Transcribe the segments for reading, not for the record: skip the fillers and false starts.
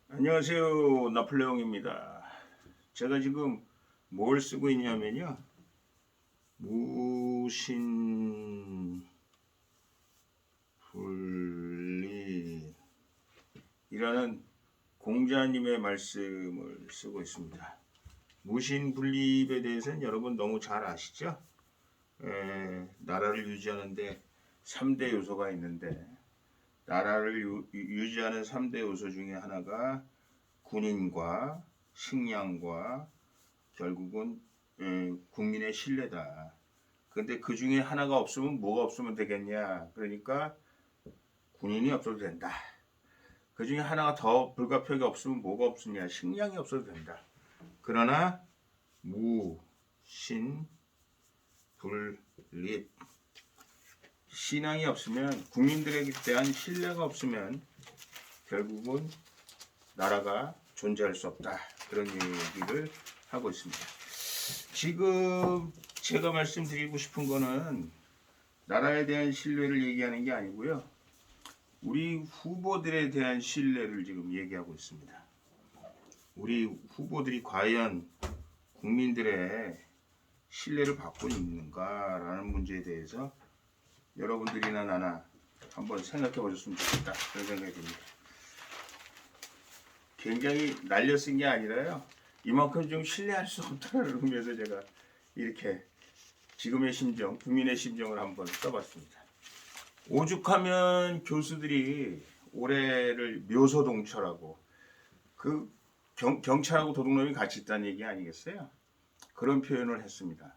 안녕하세요. 나폴레옹입니다. 제가 지금 뭘 쓰고 있냐면요. 무신불리이라는 공자님의 말씀을 쓰고 있습니다. 무신분립에 대해서는 여러분 너무 잘 아시죠? 나라를 유지하는데 3대 요소가 있는데 나라를 유지하는 3대 요소 중에 하나가 군인과 식량과 결국은 국민의 신뢰다. 그런데 그 중에 하나가 없으면 뭐가 없으면 되겠냐? 그러니까 군인이 없어도 된다. 그 중에 하나가 더 불가피하게 없으면 뭐가 없으냐? 식량이 없어도 된다. 그러나 무, 신, 불, 립 신앙이 없으면 국민들에 대한 신뢰가 없으면 결국은 나라가 존재할 수 없다. 그런 얘기를 하고 있습니다. 지금 제가 말씀드리고 싶은 거는 나라에 대한 신뢰를 얘기하는 게 아니고요. 우리 후보들에 대한 신뢰를 지금 얘기하고 있습니다. 우리 후보들이 과연 국민들의 신뢰를 받고 있는가라는 문제에 대해서 여러분들이나 나나 한번 생각해 보셨으면 좋겠다. 그런 생각이 듭니다. 굉장히 날려 쓴 게 아니라요. 이만큼 좀 신뢰할 수 없다는 의미에서 제가 이렇게 지금의 심정, 국민의 심정을 한번 써봤습니다. 오죽하면 교수들이 올해를 묘소동철하고 그 경찰하고 도둑놈이 같이 있다는 얘기 아니겠어요? 그런 표현을 했습니다.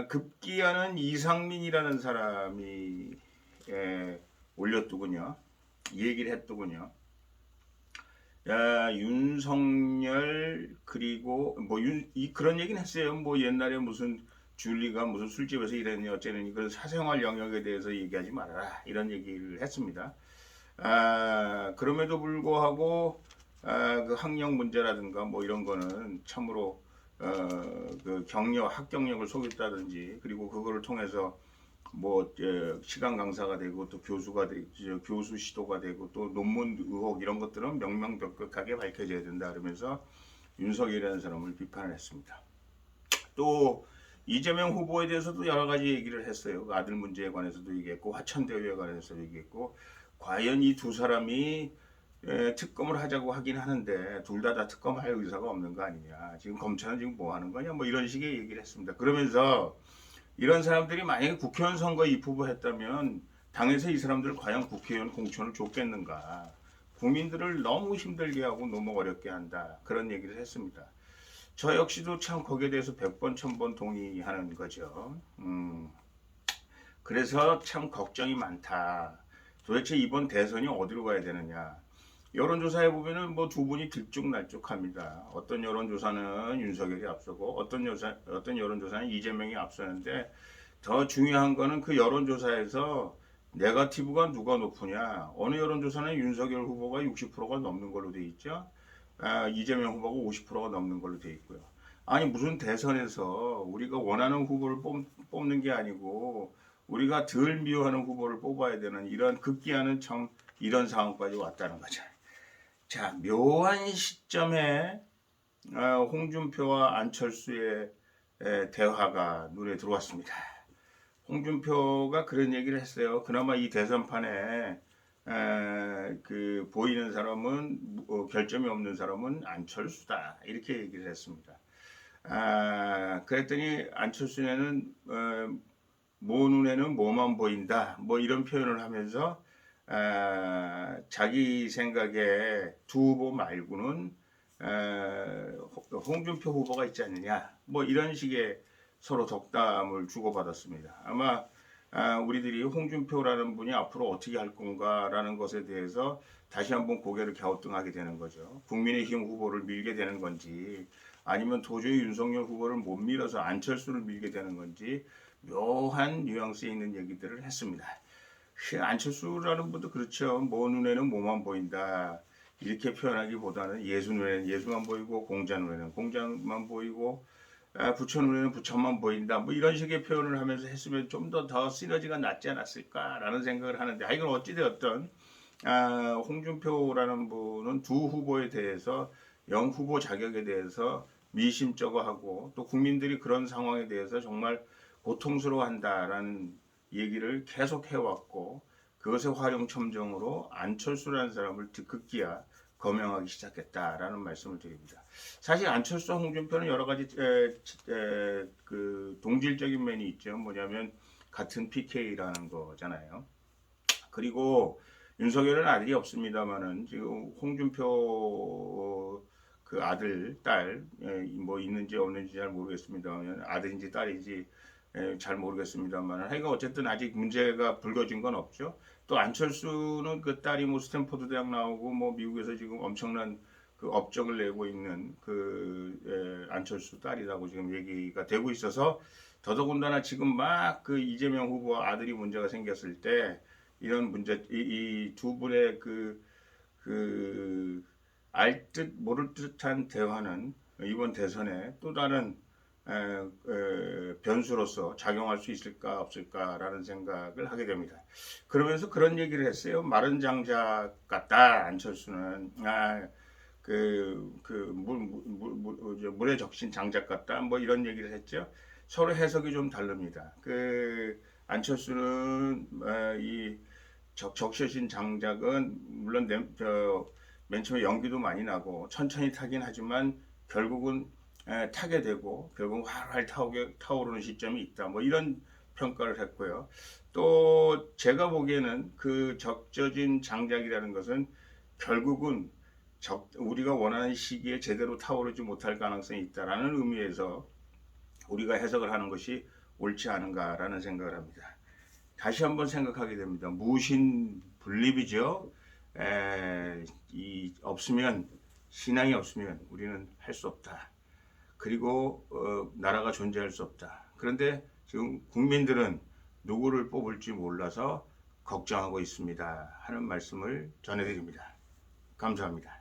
급기야는 이상민이라는 사람이 올렸더군요. 얘기를 했더군요. 윤석열 그리고 그런 얘기는 했어요. 뭐 옛날에 무슨 줄리가 무슨 술집에서 이랬니 어쩌니 그 사생활 영역에 대해서 얘기하지 말아라 이런 얘기를 했습니다. 그럼에도 불구하고 그 학력 문제라든가 뭐 이런 거는 참으로 그 학경력을 속였다든지 그리고 그거를 통해서 뭐 시간 강사가 되고 또 교수가 되고 교수 시도가 되고 또 논문 의혹 이런 것들은 명명백백하게 밝혀져야 된다 그러면서 윤석열이라는 사람을 비판을 했습니다. 또 이재명 후보에 대해서도 여러 가지 얘기를 했어요. 그 아들 문제에 관해서도 얘기했고 화천대유에 관해서도 얘기했고 과연 이 두 사람이 특검을 하자고 하긴 하는데 둘 다 특검할 의사가 없는 거 아니냐. 지금 검찰은 지금 뭐 하는 거냐. 뭐 이런 식의 얘기를 했습니다. 그러면서 이런 사람들이 만약에 국회의원 선거에 입후보했다면 당에서 이 사람들 과연 국회의원 공천을 줬겠는가. 국민들을 너무 힘들게 하고 너무 어렵게 한다. 그런 얘기를 했습니다. 저 역시도 참 거기에 대해서 100번, 1000번 동의하는 거죠. 그래서 참 걱정이 많다. 도대체 이번 대선이 어디로 가야 되느냐. 여론조사에 보면은 뭐 두 분이 들쭉날쭉합니다. 어떤 여론조사는 윤석열이 앞서고 어떤 여론조사는 이재명이 앞서는데 더 중요한 거는 그 여론조사에서 네거티브가 누가 높으냐. 어느 여론조사는 윤석열 후보가 60%가 넘는 걸로 돼 있죠. 이재명 후보가 50%가 넘는 걸로 돼 있고요. 아니 무슨 대선에서 우리가 원하는 후보를 뽑는 게 아니고 우리가 덜 미워하는 후보를 뽑아야 되는 이런 급기야는 참 이런 상황까지 왔다는 거죠. 자, 묘한 시점에 홍준표와 안철수의 대화가 눈에 들어왔습니다. 홍준표가 그런 얘기를 했어요. 그나마 이 대선판에 그 보이는 사람은 결점이 없는 사람은 안철수다 이렇게 얘기를 했습니다. 그랬더니 안철수는 모 눈에는 뭐만 보인다 뭐 이런 표현을 하면서 자기 생각에 두 후보 말고는 홍준표 후보가 있지 않느냐 뭐 이런 식의 서로 덕담을 주고받았습니다. 아마 우리들이 홍준표라는 분이 앞으로 어떻게 할 건가라는 것에 대해서 다시 한번 고개를 갸우뚱하게 되는 거죠. 국민의힘 후보를 밀게 되는 건지 아니면 도저히 윤석열 후보를 못 밀어서 안철수를 밀게 되는 건지 묘한 뉘앙스에 있는 얘기들을 했습니다. 안철수라는 분도 그렇죠. 모 눈에는 뭐만 보인다. 이렇게 표현하기보다는 예수 눈에는 예수만 보이고 공자 눈에는 공자만 보이고 부처 눈에는 부처만 보인다. 뭐 이런 식의 표현을 하면서 했으면 좀 더 시너지가 낫지 않았을까라는 생각을 하는데 이건 어찌되었든 홍준표라는 분은 두 후보에 대해서 영 후보 자격에 대해서 미심쩍어하고 또 국민들이 그런 상황에 대해서 정말 고통스러워한다라는 얘기를 계속 해왔고 그것의 활용점정으로 안철수라는 사람을 급기야 거명하기 시작했다라는 말씀을 드립니다. 사실 안철수, 홍준표는 여러 가지 그 동질적인 면이 있죠. 뭐냐면 같은 PK라는 거잖아요. 그리고 윤석열은 아들이 없습니다만은 지금 홍준표 그 아들, 딸 뭐 있는지 없는지 잘 모르겠습니다만 아들인지 딸인지 잘 모르겠습니다만 하여간 어쨌든 아직 문제가 불거진 건 없죠. 또 안철수는 그 딸이 뭐 스탠포드 대학 나오고 뭐 미국에서 지금 엄청난 그 업적을 내고 있는 그 안철수 딸이라고 지금 얘기가 되고 있어서 더더군다나 지금 막 그 이재명 후보 아들이 문제가 생겼을 때 이런 문제 이 두 분의 그 알 듯 모를 듯한 대화는 이번 대선에 또 다른 변수로서 작용할 수 있을까 없을까라는 생각을 하게 됩니다. 그러면서 그런 얘기를 했어요. 마른 장작 같다 안철수는 물에 적신 장작 같다 뭐 이런 얘기를 했죠. 서로 해석이 좀 다릅니다. 그 안철수는 이 적셔진 장작은 물론 맨 처음에 연기도 많이 나고 천천히 타긴 하지만 결국은 타게 되고 결국 활활 타오르는 시점이 있다. 뭐 이런 평가를 했고요. 또 제가 보기에는 그 적셔진 장작이라는 것은 결국은 우리가 원하는 시기에 제대로 타오르지 못할 가능성이 있다라는 의미에서 우리가 해석을 하는 것이 옳지 않은가라는 생각을 합니다. 다시 한번 생각하게 됩니다. 무신 분립이죠. 이 없으면 신앙이 없으면 우리는 할 수 없다. 그리고 나라가 존재할 수 없다. 그런데 지금 국민들은 누구를 뽑을지 몰라서 걱정하고 있습니다. 하는 말씀을 전해드립니다. 감사합니다.